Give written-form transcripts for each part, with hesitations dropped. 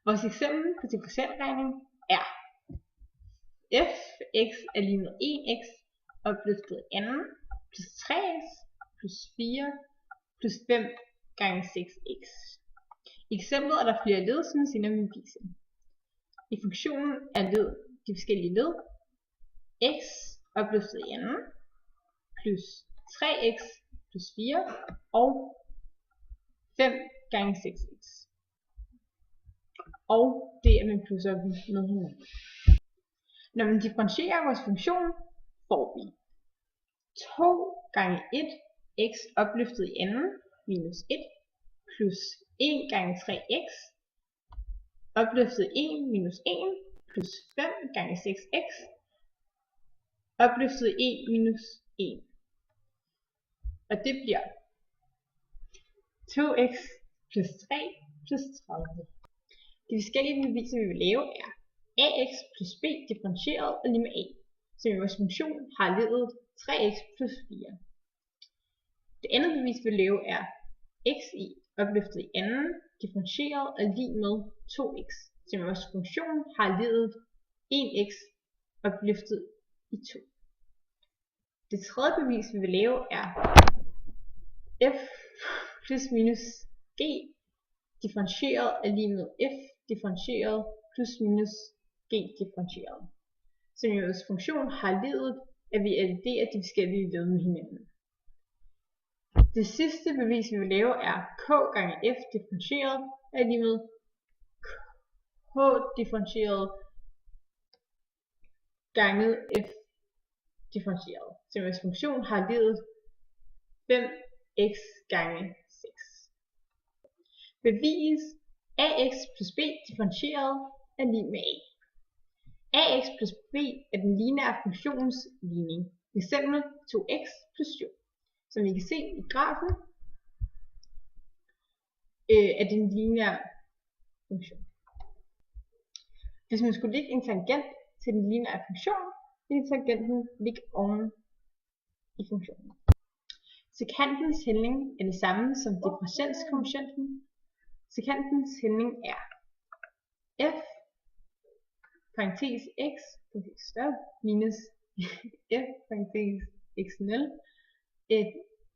Vores eksempel på differentialregning er fx er lige med 1x opløftet i anden plus 3x plus 4 plus 5 gange 6x. I eksemplet er der flere led, som senere vil vise. I funktionen er de forskellige led x opløftet i anden plus 3x plus 4 og 5 gange 6x. Og det er man plusser med hinanden. Når man differentierer vores funktion, får vi 2 gange 1x opløftet i anden minus 1 plus 1 gange 3x opløftet i 1 minus 1 plus 5 gange 6x opløftet i 1 minus 1. Og det bliver 2x plus 3 plus 30. De forskellige beviser, vi vil lave, er ax plus b differentieret og lige med a, som i vores funktion har ledet 3x plus 4. Det andet bevis, vi vil lave, er x i opløftet i anden differentieret og lige med 2x, som i vores funktion har ledet 1x opløftet i 2. Det tredje bevis, vi vil lave, er f plus minus g differentieret er lige med f differentieret plus minus g differentieret, som i vores funktion har ledet, at vi adderer de forskellige led med hinanden. Det sidste bevis, vi vil lave, er k gange f differentieret er lige med k differentieret gange f differentieret, som i vores funktion har ledet 5x gange 6. Bevis ax plus b differentieret er lige med a. Ax plus b er den lineære funktions ligning, eksempel 2x plus 7. Som I kan se i grafen, er det en lineær funktion. Hvis man skulle lægge en tangent til den lineære funktion, vil tangenten ligge oven i funktionen. Sekantens hældning er det samme som differentialkoefficienten. Sekantens hældning er f parentes x minus f parentes x0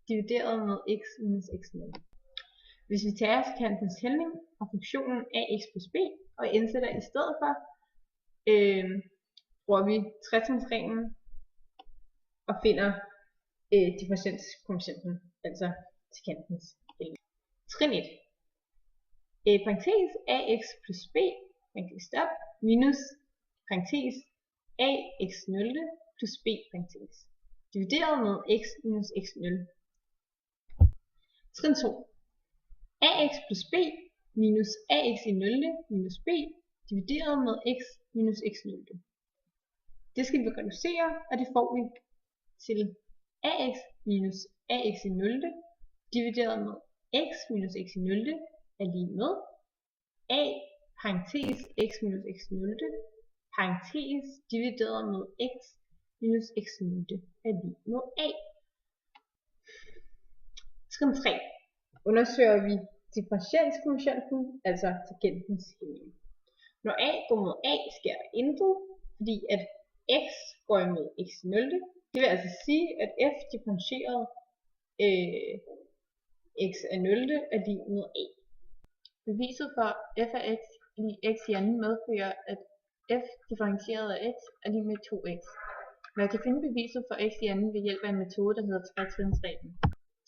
divideret med x minus x0. Hvis vi tager sekantens hældning og funktionen ax plus b og indsætter i stedet for, bruger vi tretrinsreglen og finder differentialkoefficienten, altså sekantens hældning. Trin 1. Parentes ax plus b parentes stop minus parentes ax0 plus b parentes divideret med x minus x0. Trin 2. Ax plus b minus ax i 0 minus b divideret med x minus x0. Det skal vi reducere, og det får vi til ax minus ax i 0 divideret med x minus x i 0 er lige med a parentes x minus x0 parentes divideret med x minus x0 er lige med a. Trin 3. Undersøger vi differentialkoefficienten, altså tangentens hældning. Når a går mod a, sker der intet, fordi at x går imod x0. Det vil altså sige, at f differentieret x af 0 er lige med a. Beviset for f af x i x i anden medfører, at f differentieret af x er lige med 2x. Man kan finde beviset for x i anden ved hjælp af en metode, der hedder tretrinsreglen.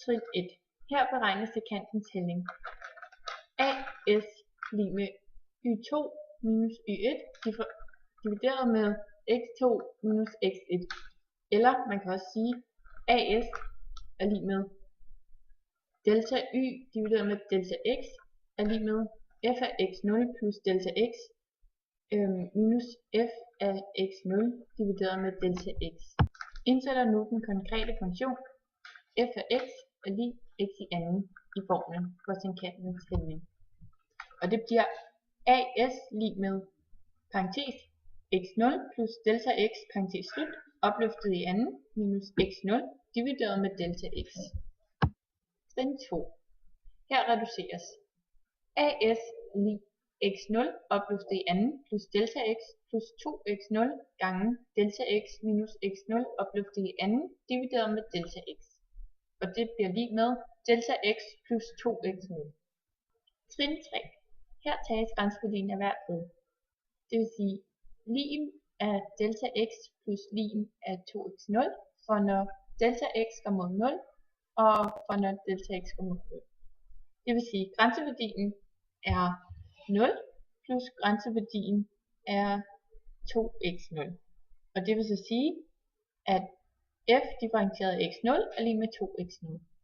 Trin 1. Her beregnes sekantens hældning. As lige med y2 minus y1 divideret med x2 minus x1. Eller man kan også sige, as er lige med delta y divideret med delta x er lige med f af x0 plus delta x minus f af x0 divideret med delta x. Indsætter nu den konkrete funktion f af x er lige x i anden i formlen for sekantens hældning. Og det bliver as lige med parentes x0 plus delta x parentes slut opløftet i anden minus x0 divideret med delta x. Trin 2. Her reduceres as lige x0 opløftet i anden plus delta x plus 2x0 gange delta x minus x0 opløftet i anden divideret med delta x. Og det bliver lig med delta x plus 2x0. Trin 3. Her tages grænseværdien af hvert led. Det vil sige lim af delta x plus lim af 2x0 for når delta x går mod 0 og for når delta x går mod 0. Det vil sige grænseværdien er 0 plus grænseværdien er 2x0. Og det vil så sige, at f differentieret x0 er lig med 2x0.